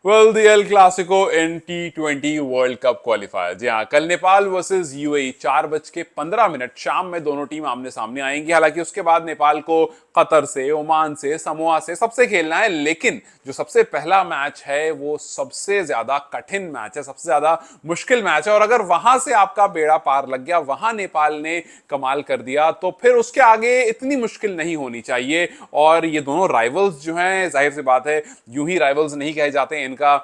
Well the El Clasico in T20 world cup qualifier. जी हाँ, कल नेपाल वर्सेस यूएई 4:15 शाम में दोनों टीम आमने सामने आएंगी। हालांकि उसके बाद नेपाल को कतर से, ओमान से, समोआ से सबसे खेलना है, लेकिन जो सबसे पहला मैच है वो सबसे ज्यादा कठिन मैच है, सबसे ज्यादा मुश्किल मैच है। और अगर वहां से आपका बेड़ा पार लग गया, वहां नेपाल ने कमाल कर दिया, तो फिर उसके आगे इतनी मुश्किल नहीं होनी चाहिए। और ये दोनों राइवल्स जो हैं, जाहिर सी बात है यूं ही राइवल्स नहीं कहे जाते, इनका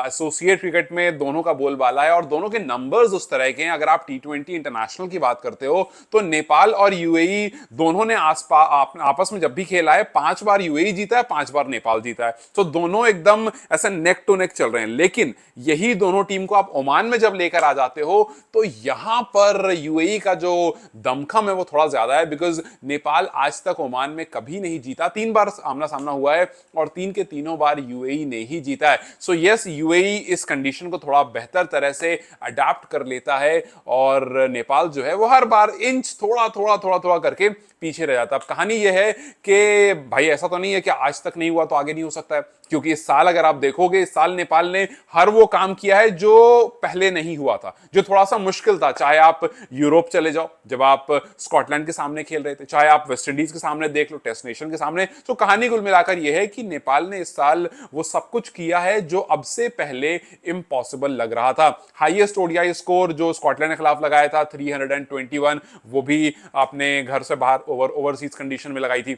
एसोसिएट क्रिकेट में दोनों का बोलबाला है और दोनों के नंबर्स उस तरह के हैं। अगर आप T20 इंटरनेशनल की बात करते हो तो नेपाल और यूएई दोनों ने आपस में जब भी खेला है 5 बार यूएई जीता है, 5 बार नेपाल जीता है। तो दोनों एकदम ऐसे नेक टू नेक चल रहे हैं। लेकिन यही दोनों टीम को आप ओमान में जब लेकर आ जाते हो तो यहां पर यूएई का जो दमखम है वो थोड़ा ज्यादा है, बिकॉज नेपाल आज तक ओमान में कभी नहीं जीता, 3 बार आमना सामना हुआ है और 3 के तीनों बार यूएई ने ही जीता है। सो यस, यूएई इस कंडीशन को थोड़ा बेहतर तरह से अडाप्ट कर लेता है और नेपाल जो है वो हर बार इंच थोड़ा थोड़ा थोड़ा थोड़ा करके पीछे रह जाता है। अब कहानी यह है कि भाई ऐसा तो नहीं है कि आज तक नहीं हुआ तो आगे नहीं हो सकता है, क्योंकि इस साल अगर आप देखोगे, इस साल नेपाल ने हर वो काम किया है जो पहले नहीं हुआ था, जो थोड़ा सा मुश्किल था। चाहे आप यूरोप चले जाओ, जब आप स्कॉटलैंड के सामने खेल रहे थे, चाहे आप वेस्ट इंडीज के सामने देख लो, टेस्ट नेशन के सामने। तो कहानी कुल मिलाकर यह है कि नेपाल ने इस साल वो सब कुछ किया है जो अब से पहले इम्पॉसिबल लग रहा था। हाईएस्ट ओडीआई स्कोर जो स्कॉटलैंड के खिलाफ लगाया था 321, वो भी आपने घर से बाहर ओवरसीज कंडीशन में लगाई थी।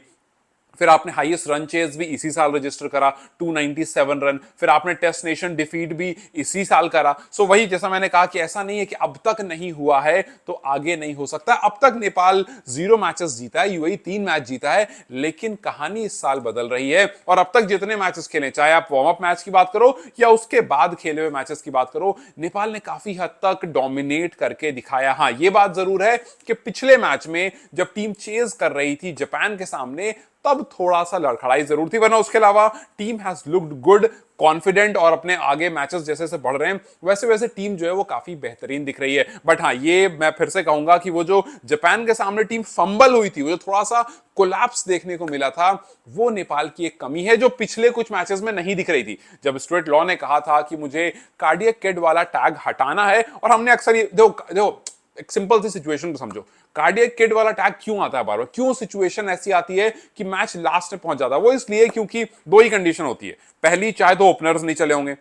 फिर आपने हाईएस्ट रन चेज भी इसी साल रजिस्टर करा, 297 रन। फिर आपने टेस्ट नेशन डिफीट भी इसी साल करा। सो वही, जैसा मैंने कहा कि ऐसा नहीं है कि अब तक नहीं हुआ है तो आगे नहीं हो सकता। अब तक नेपाल 0 मैचेस जीता है, यूएई 3 मैच जीता है, लेकिन कहानी इस साल बदल रही है। और अब तक जितने मैचेस खेले, चाहे आप वार्म अप मैच की बात करो या उसके बाद खेले हुए मैचेस की बात करो, नेपाल ने काफी हद तक डोमिनेट करके दिखाया। हाँ, यह बात जरूर है कि पिछले मैच में जब टीम चेज कर रही थी जापान के सामने, तब थोड़ा सा लड़खड़ाई जरूर थी, वरना उसके अलावा team has looked good, confident, और अपने आगे मैचेस जैसे जैसे बढ़ रहे हैं वैसे वैसे टीम जो है वो काफी बेहतरीन दिख रही है। बट हाँ, ये मैं फिर से कहूंगा कि वो जो जापान के सामने टीम फंबल हुई थी, वो जो थोड़ा सा कोलैप्स देखने को मिला था, वो नेपाल की एक कमी है जो पिछले कुछ मैचेस में नहीं दिख रही थी। जब स्टुअर्ट लॉ ने कहा था कि मुझे कार्डियक किड वाला टैग हटाना है, और हमने अक्सर ये जो एक सिंपल सी सिचुएशन को समझो, कार्डियक किड वाला टैग क्यों आता है बार बार, क्यों सिचुएशन ऐसी आती है कि मैच लास्ट में पहुंच जाता है? वो इसलिए क्योंकि दो ही कंडीशन होती है। पहली, चाहे तो ओपनर्स नहीं चले होंगे,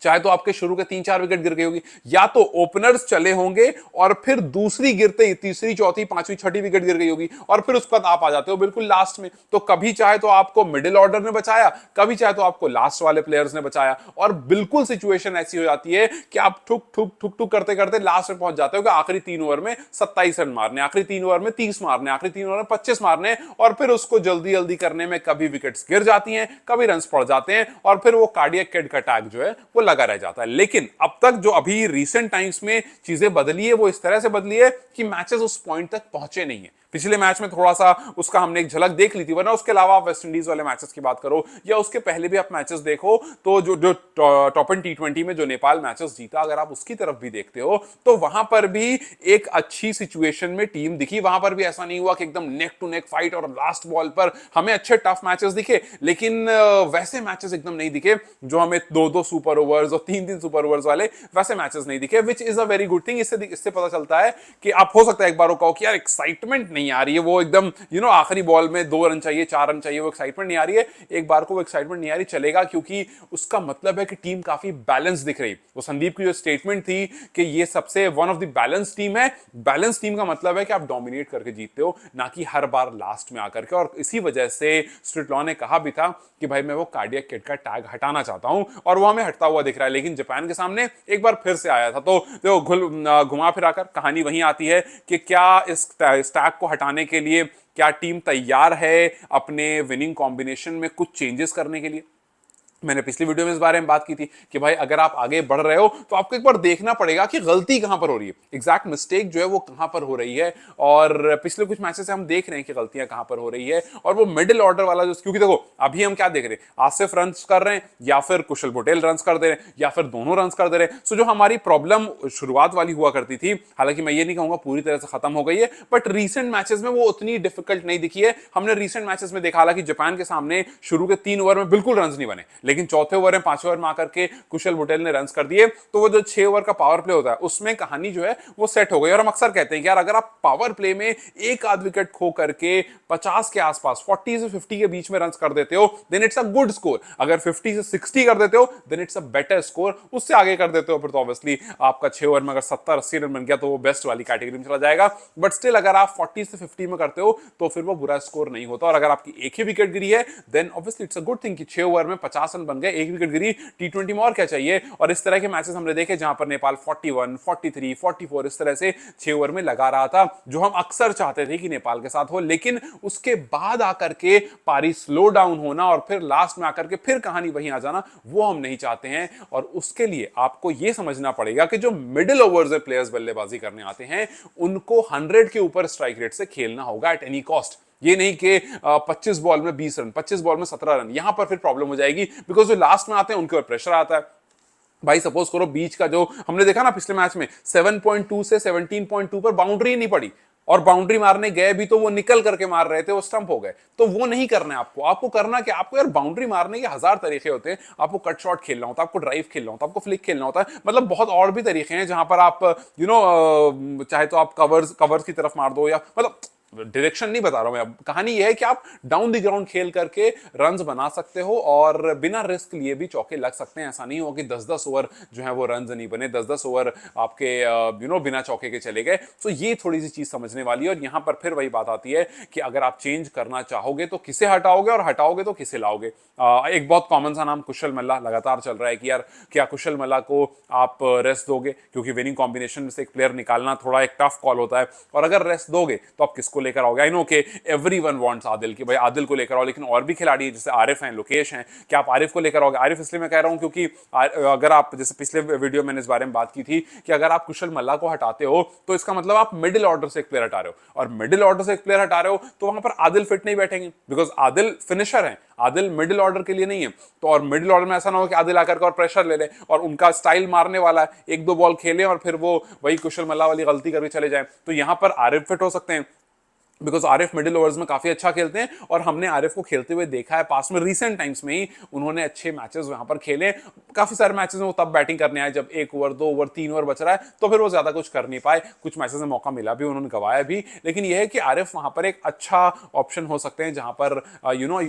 चाहे तो आपके शुरू के 3-4 विकेट गिर गई होगी, या तो ओपनर्स चले होंगे और फिर दूसरी गिरते ही तीसरी, चौथी, पांचवी, छठी विकेट गिर गई होगी, और फिर उसके बाद आप आ जाते हो बिल्कुल लास्ट में। तो कभी चाहे तो आपको मिडिल ऑर्डर ने बचाया, कभी चाहे तो आपको लास्ट वाले प्लेयर्स ने बचाया, और बिल्कुल सिचुएशन ऐसी हो जाती है कि आप ठुक ठुक ठुक ठुक करते करते लास्ट में पहुंच जाते हो कि आखिरी 3 ओवर में 27 रन मारने, आखिरी 3 ओवर में 30 मारने, आखिरी 3 ओवर में 25 मारने, और फिर उसको जल्दी जल्दी करने में कभी विकेट्स गिर जाती हैं, कभी रन पड़ जाते हैं, और फिर वो कार्डियक किड का टैग जो है वो लगा रह जाता है। लेकिन अब तक जो अभी रिसेंट टाइम्स में चीजें बदली है, वो इस तरह से बदली है कि मैचेस उस पॉइंट तक पहुंचे नहीं है। पिछले मैच में थोड़ा सा उसका हमने एक झलक देख ली थी, वरना उसके अलावा आप वेस्ट इंडीज वाले मैचेस की बात करो या उसके पहले भी आप मैचेस देखो, तो जो जो टॉप एंड T20 में जो नेपाल मैचेस जीता, अगर आप उसकी तरफ भी देखते हो तो वहां पर भी एक अच्छी सिचुएशन में टीम दिखी। वहां पर भी ऐसा नहीं हुआ कि एकदम नेक टू नेक फाइट और लास्ट बॉल पर हमें अच्छे टफ मैचेस दिखे, लेकिन वैसे मैचेस एकदम नहीं दिखे जो हमें 2-2 सुपर ओवर्स और 3-3 सुपर ओवर्स वाले वैसे मैचेस नहीं दिखे, which is a very good thing. इससे पता चलता है कि आप हो सकता है एक बार कहो कि यार एक्साइटमेंट नहीं आ रही है, वो एकदम आखिरी बॉल में 2 रन चाहिए, 4 रन चाहिए, वो एक्साइटमेंट नहीं आ रही है। एक बार को वो एक्साइटमेंट नहीं आ रही, चलेगा, क्योंकि उसका मतलब है कि टीम काफी बैलेंस दिख रही। वो संदीप की जो स्टेटमेंट थी कि ये सबसे one of the balance team है, बैलेंस टीम का मतलब है कि आप डोमिनेट करके जीतते हो, ना कि हर बार लास्ट में आकर के। और इसी वजह से स्टुअर्ट लॉ ने कहा भी था कि भाई मैं वो कार्डियक किड का टैग हटाना चाहता हूं, और वो हमें हटता हुआ दिख रहा है। लेकिन जापान के सामने एक बार फिर से आया था, तो घुमा फिराकर कहानी वहीं आती है कि क्या इस टैग को हटाने के लिए क्या टीम तैयार है अपने विनिंग कॉम्बिनेशन में कुछ चेंजेस करने के लिए? मैंने पिछली वीडियो में इस बारे में बात की थी कि भाई अगर आप आगे बढ़ रहे हो तो आपको एक बार देखना पड़ेगा कि गलती कहां पर हो रही है, एग्जैक्ट मिस्टेक जो है वो कहां पर हो रही है। और पिछले कुछ मैचेस से हम देख रहे हैं कि गलतियां कहां पर हो रही है। और वो मिडिल ऑर्डर वाला जो, क्योंकि देखो अभी हम क्या देख रहे हैं, आसिफ रन कर रहे हैं या फिर कुशल पटेल रन कर दे रहे हैं या फिर दोनों रन कर दे रहे हैं। सो जो हमारी प्रॉब्लम शुरुआत वाली हुआ करती थी, हालांकि मैं ये नहीं कहूंगा पूरी तरह से खत्म हो गई है, बट रीसेंट मैचेस में वो उतनी डिफिकल्ट नहीं दिखी है। हमने रीसेंट मैचेस में देखा, हालांकि जापान के सामने शुरू के 3 ओवर में बिल्कुल रन नहीं बने, लेकिन चौथे ओवर में 5वें ओवर में आकर के कुशल बुटेल ने रन कर दिए, तो वो जो 6 ओवर का पावर प्ले होता है उसमें कहानी जो है वो सेट हो गई। और हम अक्सर कहते हैं कि यार अगर आप पावर प्ले में एक आध विकेट खो करके 50 के आसपास 40 से 50 के बीच में रन कर देते हो then it's a good score. अगर 50 से 60 कर देते हो then it's a better score. उससे आगे कर देते हो फिर तो ऑब्वियसली आपका 6 ओवर में अगर 70-80 रन बन गया तो वो बेस्ट वाली कैटेगरी में चला जाएगा। बट स्टिल अगर आप 40 से 50 में करते हो तो फिर वो बुरा स्कोर नहीं होता। और अगर आपकी एक ही विकेट गिरी है then obviously it's a good thing कि 6 ओवर में 50 रन बन गए, एक विकेट गिरी, टी20 में और क्या चाहिए। और इस तरह के मैचेस हमने देखे जहां पर नेपाल 41, 43, 44 इस तरह से 6 ओवर में लगा रहा था, जो हम अक्सर चाहते थे कि नेपाल के साथ हो। लेकिन उसके बाद आकर के पारी स्लो डाउन होना और फिर लास्ट में आकर के फिर कहानी वहीं आ जाना, वो हम नहीं चाहते हैं। और उसके लिए आपको यह समझना पड़ेगा कि जो मिडिल ओवर्स में प्लेयर्स बल्लेबाजी करने आते हैं उनको 100 के ऊपर स्ट्राइक रेट से खेलना होगा एट एनी कॉस्ट। ये नहीं कि 25 बॉल में 20 रन, 25 बॉल में 17 रन, यहां पर फिर प्रॉब्लम हो जाएगी बिकॉज जो लास्ट में आते हैं उनके ऊपर प्रेशर आता है। भाई सपोज करो बीच का जो हमने देखा ना पिछले मैच में 7.2 से 17.2 पर बाउंड्री नहीं पड़ी और बाउंड्री मारने गए भी तो वो निकल करके मार रहे थे, वो स्टंप हो गए। तो वो नहीं करना है आपको। आपको करना क्या, आपको यार बाउंड्री मारने के 1000 तरीके होते हैं। आपको कट शॉट खेलना होता है, आपको ड्राइव खेलना होता है, आपको फ्लिक खेलना होता है, मतलब बहुत और भी तरीके हैं जहां पर आप चाहे तो आप कवर्स की तरफ मार दो, या मतलब डायरेक्शन नहीं बता रहा हूं मैं। अब कहानी यह है कि आप डाउन द ग्राउंड खेल करके रन्स बना सकते हो और बिना रिस्क लिए भी चौके लग सकते हैं। ऐसा नहीं हो कि 10-10 ओवर जो है वो रन्स नहीं बने, 10-10 ओवर आपके बिना चौके के चले गए। तो ये थोड़ी सी चीज समझने वाली है। और यहां पर फिर वही बात आती है कि अगर आप चेंज करना चाहोगे तो किसे हटाओगे और हटाओगे तो किसे लाओगे। एक बहुत कॉमन सा नाम कुशल मल्ला लगातार चल रहा है कि यार क्या कुशल मल्ला को आप रेस्ट दोगे, क्योंकि विनिंग कॉम्बिनेशन में से एक प्लेयर निकालना थोड़ा एक टफ कॉल होता है। और अगर रेस्ट दोगे तो आप किसको लेकर आओगे। आई नो कि एवरीवन वांट्स आदिल, कि भाई आदिल को लेकर आओ, लेकिन और भी खिलाड़ी हैं जैसे आरिफ हैं, लोकेश हैं, क्या आप आरिफ को लेकर आओगे। आरिफ इसलिए मैं कह रहा हूं क्योंकि अगर आप जैसे पिछले वीडियो मैंने इस बारे में बात की थी कि अगर आप कुशल मल्ला को हटाते हो तो इसका मतलब आप मिडिल ऑर्डर से एक प्लेयर हटा रहे हो, और मिडिल ऑर्डर से एक प्लेयर हटा रहे हो तो वहां पर आदिल फिट नहीं बैठेंगे बिकॉज आदिल फिनिशर है, आदिल मिडिल ऑर्डर के लिए नहीं है। तो और मिडिल ऑर्डर में ऐसा ना हो कि आदिल आकर के और प्रेशर ले ले और उनका स्टाइल मारने वाला है, एक दो बॉल खेले और फिर वो वही कुशल मल्ला वाली गलती करके चले जाए। तो यहां पर आरिफ फिट हो सकते हैं बिकॉज आरिफ मिडिल ओवर्स में काफी अच्छा खेलते हैं और हमने आरिफ को खेलते हुए देखा है पास में। रिसेंट टाइम्स में ही उन्होंने अच्छे मैचेस वहां पर खेले। काफी सारे मैचेस में वो तब बैटिंग करने आए जब 1 ओवर 2 ओवर 3 ओवर बच रहा है, तो फिर वो ज्यादा कुछ कर नहीं पाए। कुछ मैचेस में मौका मिला भी, उन्होंने गवाया भी, लेकिन यह है कि आरिफ वहां पर एक अच्छा ऑप्शन हो सकते हैं जहां पर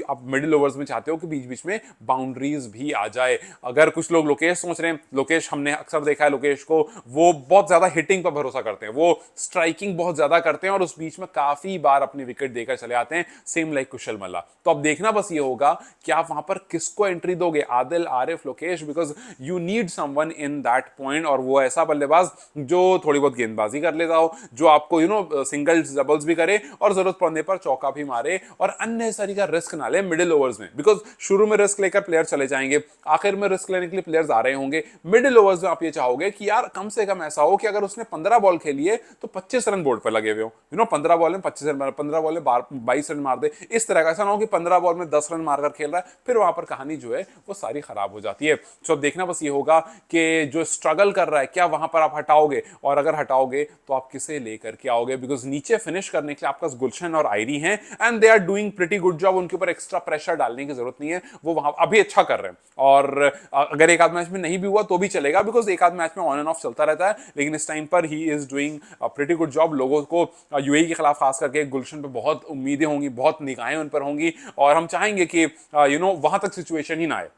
आप मिडिल ओवर्स में चाहते हो कि बीच बीच में बाउंड्रीज भी आ जाए। अगर कुछ लोग लोकेश सोच रहे हैं, लोकेश हमने अक्सर देखा है लोकेश को, वो बहुत ज्यादा हिटिंग पर भरोसा करते हैं, वो स्ट्राइकिंग बहुत ज्यादा करते हैं और उस बीच में काफी बार अपनी विकेट देकर चले आते हैं, सेम लाइक कुशल मल्ला। तो अब देखना बस ये होगा कि आप वहां पर किसको एंट्री दोगे, Adil, Arif, Lokesh, because you need someone in that point. और वो ऐसा बल्लेबाज जो थोड़ी बहुत गेंदबाजी कर लेता हो, जो आपको सिंगल्स डबल्स भी करे और जरूरत पड़ने पर चौका भी मारे और अननेसेसरी का रिस्क ना ले मिडिल ओवर्स में। बिकॉज शुरू में रिस्क लेकर प्लेयर चले जाएंगे, आखिर में रिस्क लेने के लिए प्लेयर्स आ रहे होंगे। मिडिल ओवर्स में आप ये चाहोगे कि यार कम से कम ऐसा हो कि अगर उसने 15 बॉल खेली है तो 25 रन बोर्ड पर लगे हुए हो। 15 बॉल में 25 रन, 15 बॉल में 22 रन मार दे। इस तरह का, ऐसा ना हो कि 15 बॉल में 10 रन मारकर खेल रहा है, फिर वहां पर कहानी जो है वो सारी खराब हो जाती है। तो अब देखना बस ये होगा कि जो स्ट्रगल कर रहा है क्या वहां पर आप हटाओगे, और अगर हटाओगे तो आप किसे लेकर के आओगे। बिकॉज नीचे फिनिश करने के लिए आपका गुलशन और आयरी हैं and they are doing pretty good job. उनके ऊपर एक्स्ट्रा प्रेशर डालने की जरूरत नहीं है, वो वहां अभी अच्छा कर रहे हैं। और अगर एक आध मैच में नहीं भी हुआ तो भी चलेगा, बिकॉज एक आध मैच में ऑन एंड ऑफ चलता रहता है, लेकिन इस टाइम पर he is doing pretty good job. लोगों को यूएई के खिलाफ खास करके गुलशन पे बहुत उम्मीदें होंगी, बहुत निगाहें उन पर होंगी और हम चाहेंगे कि वहां तक सिचुएशन ही ना आए।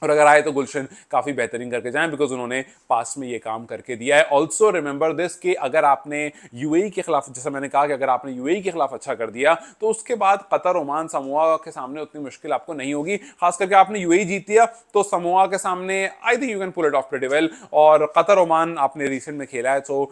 और अगर आए तो गुलशन काफी बेहतरीन करके जाएं बिकॉज उन्होंने पास में ये काम करके दिया है। ऑल्सो रिमेंबर दिस कि अगर आपने यूएई के खिलाफ, जैसा मैंने कहा कि अगर आपने यूएई के खिलाफ अच्छा कर दिया तो उसके बाद कतर, ओमान, समोआ के सामने उतनी मुश्किल आपको नहीं होगी। खास करके आपने यूएई जीत दिया तो समोआ के सामने I think you can pull it off pretty well. और कतर, ओमान आपने रिसेंट में खेला है, सो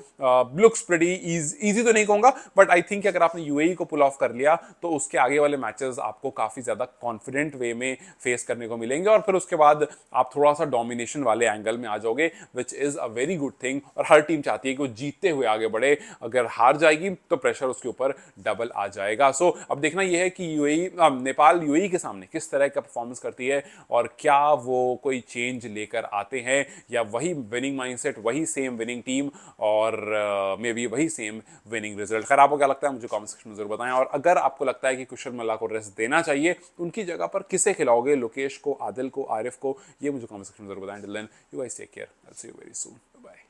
लुक्स प्रीटी इजी तो नहीं कहूंगा, बट आई थिंक अगर आपने यूएई को पुल ऑफ कर लिया तो उसके आगे वाले मैचेस आपको काफी ज्यादा कॉन्फिडेंट वे में फेस करने को मिलेंगे। और फिर उसके बाद बाद आप थोड़ा सा डोमिनेशन वाले एंगल में आ जाओगे, which is a very good thing. और हर टीम चाहती है कि वो जीतते हुए आगे बढ़े, अगर हार जाएगी तो प्रेशर उसके ऊपर डबल आ जाएगा। सो अब देखना यह है कि यूएई नेपाल यूएई के सामने किस तरह का परफॉर्मेंस करती है और क्या वो कोई चेंज लेकर आते हैं, या वही विनिंग माइंडसेट, वही सेम विनिंग टीम और मे बी वही सेम विनिंग रिजल्ट। खैर आपको क्या लगता है मुझे कमेंट सेक्शन में जरूर बताएं। और अगर आपको लगता है कि कुशल मल्ला को रेस्ट देना चाहिए, उनकी जगह पर किसे खिलाओगे, लोकेश को, आदिल को, आरिफ को, ये मुझे कमेंट सेक्शन में जरूर बताएं। Till then you guys take care, I will see you very soon, bye.